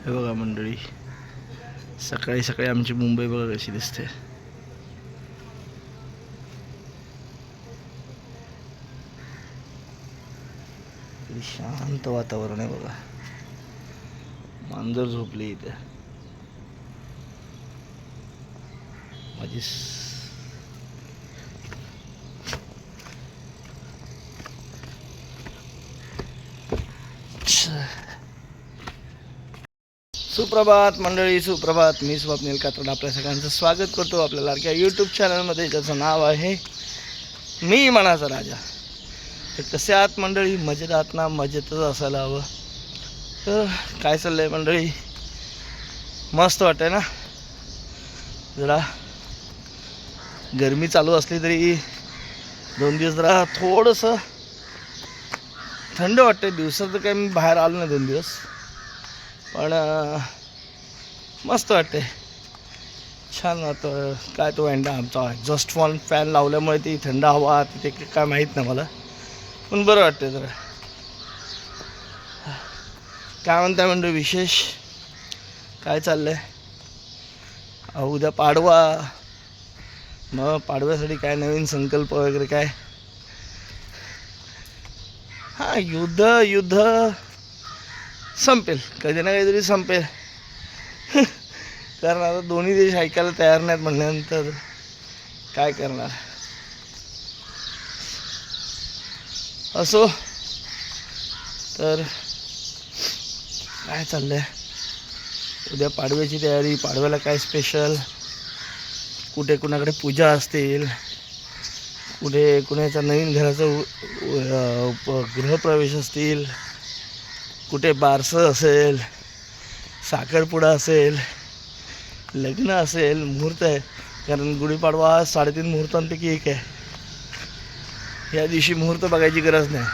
हे बघा मंडळी, सकाळी सकाळी आमची मुंबई बघा कशी दिसते. शांत वातावरण आहे बघा. मांजर झोपली इथे. माझी सुप्रभात मंडळी, सुप्रभात. मी स्वप्नील कात्रड आपल्या सगळ्यांचं स्वागत करतो आपल्या लाडक्या यूट्यूब चॅनलमध्ये, ज्याचं नाव आहे मी मनाचा राजा. तर कसे आहात मंडळी? मजेत आहात ना? मजेतच असायला हवं. तर काय चाललं आहे मंडळी? मस्त वाटतं ना? जरा गरमी चालू असली तरी 2 दिवस जरा थोडंसं थंड वाटते. दिवसात काही मी बाहेर आलो नाही 2 दिवस, पण मस्त वाटते, छान वाटतं. काय तो आमचा एक्झॉस्ट फॅन लावल्यामुळे ती थंड हवा तिथे काय माहीत नाही मला, पण बरं वाटते जरा. काय म्हणताय म्हणजे विशेष काय चाललंय? उद्या पाडवा, मग पाडव्यासाठी काय नवीन संकल्प वगैरे काय? हां, युद्ध संपेल, कधी ना काहीतरी संपेल. कारण आता दोन्ही देश ऐकायला तयार नाहीत म्हटल्यानंतर काय करणार. असो, तर काय चाललंय? उद्या पाडव्याची तयारी. पाडव्याला काय स्पेशल? कुठे कुणाकडे पूजा असतील, कुठे कुणाच्या नवीन घराचं गृहप्रवेश असतील, कुठे बारसं असेल, साखरपुडा असेल, लग्न असेल, मुहूर्त आहे. कारण गुढीपाडवा 3.5 मुहूर्तांपैकी एक आहे. या दिवशी मुहूर्त बघायची गरज नाही.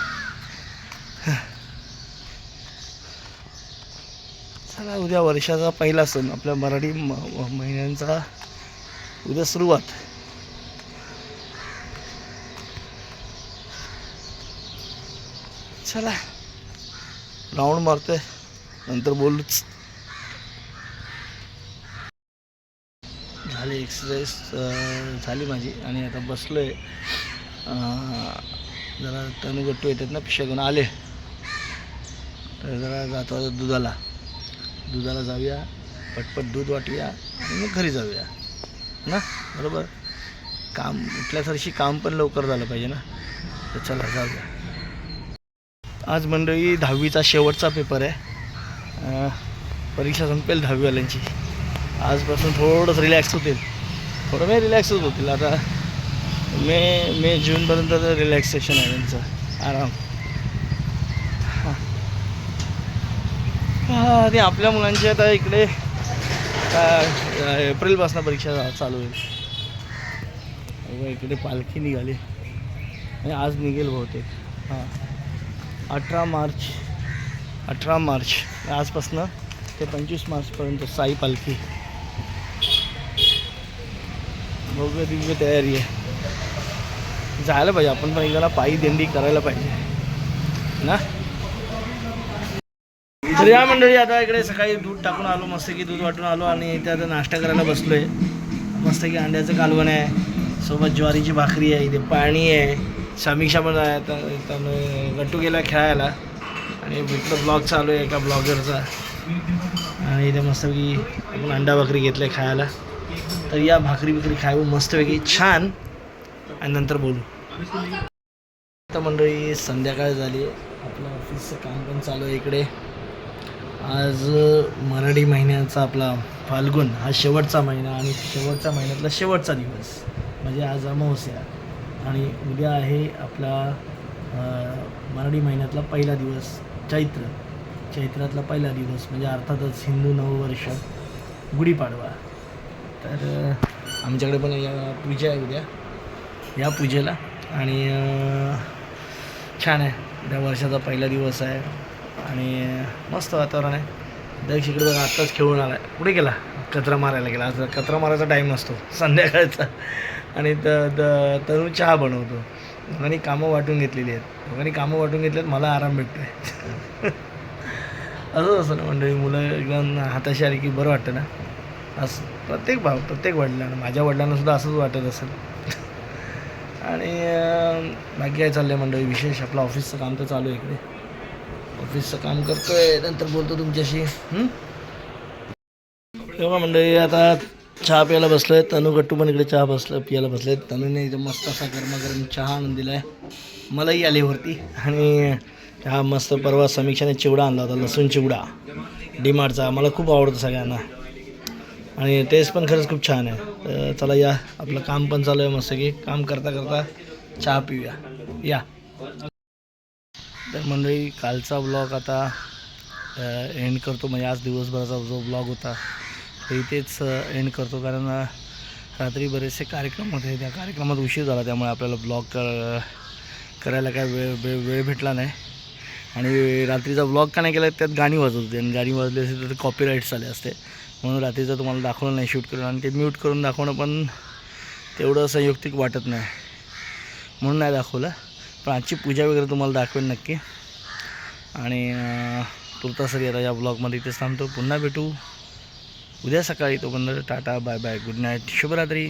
चला, उद्या वर्षाचा पहिला सण, आपल्या मराठी महिन्यांचा उद्या सुरुवात. चला, राऊंड मारतोय, नंतर बोलूच. झाली एक्सरसाइज झाली माझी, आणि आता बसलो आहे. जरा तनुगट्टू येतात ना, पिशा आले, तर जरा जातो दुधाला जाऊया, पटपट दूध वाटूया आणि मग घरी जाऊया ना. बरोबर, काम उठल्यासारखी काम पण लवकर झालं पाहिजे ना. तर चला जाऊया. आज मंडळी 10वीचा शेवटचा पेपर आहे. परीक्षा संपेल 10वीवाल्यांची. आजपासून थोडंसं रिलॅक्स होतील, थोडं नाही रिलॅक्सच होतील. आता मे जूनपर्यंत तर रिलॅक्सेशन आहे त्यांचं, आराम. ते आपल्या मुलांची आता इकडे एप्रिलपासून परीक्षा चालू होईल. इकडे पालखी निघाली आणि आज निघेल बहुतेक. 18 मार्च आजपासून ते 25 मार्चपर्यंत साई पालखी. भव्य दिव्य तयारी आहे. जायला पाहिजे आपण पण, एकदा पायी दिंडी करायला पाहिजे ना. तर या मंडळी, आता इकडे सकाळी दूध टाकून आलो, मस्तकी दूध वाटून आलो, आणि त्यात नाश्ता करायला बसलो आहे. मस्तकी अंड्याचं कालवण आहे, सोबत ज्वारीची भाकरी आहे, इथे पाणी आहे, समीक्षा पण आहे. तर गट्टू गेला खेळायला, आणि इकडं ब्लॉग चालू आहे एका ब्लॉगरचा, आणि इथे मस्तपैकी आपण अंडा भाकरी घेतलं खायला. तर या भाकरी खाऊ मस्तपैकी छान, आणि नंतर बोलू. आता मंडळी संध्याकाळ झाली, आपलं ऑफिसचं काम पण चालू आहे इकडे. आज मराठी महिन्याचा आपला फाल्गुन हा शेवटचा महिना, आणि शेवटच्या महिन्यातला शेवटचा दिवस म्हणजे आज अमावस्या, आणि उद्या आहे आपला मराठी महिन्यातला पहिला दिवस, चैत्रातला पहिला दिवस, म्हणजे अर्थातच हिंदू नववर्ष गुढीपाडवा. तर आमच्याकडे पण या पूजा आहे उद्या, या पूजेला, आणि छान आहे. उद्या वर्षाचा पहिला दिवस आहे, आणि मस्त वातावरण आहे. दक्ष इकडे बघा आत्ताच खेळून आला आहे. कुठे गेला? कचरा मारायला गेला. आज कचरा मारायचा टाईम असतो संध्याकाळचा, आणि तनु चहा बनवतो. दोघांनी कामं वाटून घेतलेली आहेत, मला आराम भेटतो आहे. असंच असं ना मंडळी, मुलं एकदम हाताशी आली की बरं वाटतं ना. असं प्रत्येक वडिलांना, माझ्या वडिलांना सुद्धा असंच वाटत असेल. आणि बाकी काय चाललं आहे मंडळी विशेष? आपलं ऑफिसचं काम तर चालू आहे इकडे, ऑफिसचं काम करतोय, नंतर बोलतो तुमच्याशी. तेव्हा मंडळी आता चहा प्यायला बसलो आहे. तनू गट्टू पण इकडे चहा प्यायला बसले. तनूने इथं मस्त असा गरमागरम चहा आणून दिला आहे, मलाही आली वरती. आणि हा मस्त परवा समीक्षाने चिवडा आणला होता, लसूण चिवडा डीमार्टचा, मला खूप आवडतो सगळ्यांना, आणि टेस्ट पण खरंच खूप छान आहे. तर चला या, आपलं काम पण चालू आहे मस्त की, काम करता करता चहा पिऊया या. तर मंडळी कालचा ब्लॉग आता एंड करतो, म्हणजे आज दिवसभराचा जो ब्लॉग होता तर इथेच एंड करतो, कारण रात्री बरेचसे कार्यक्रम होते, त्या कार्यक्रमात उशीर झाला, त्यामुळे आपल्याला ब्लॉग करायला काय वेळ भेटला नाही. आणि रात्रीचा ब्लॉग का नाही केला, त्यात गाणी वाजत होती, आणि गाणी वाजली असेल तर कॉपीराईट्स आले असते, म्हणून रात्रीचं तुम्हाला दाखवलं नाही शूट करून, आणि ते म्यूट करून दाखवणं पण तेवढं संयुक्तिक वाटत नाही, म्हणून नाही दाखवलं. पण आजची पूजा वगैरे तुम्हाला दाखवेन नक्की. आणि तुर्तासरी आता या ब्लॉगमध्ये इथेच थांबतो, पुन्हा भेटू उद्या सकाळी. तोपर्यंत tata, bye bye, good night, शुभरात्री.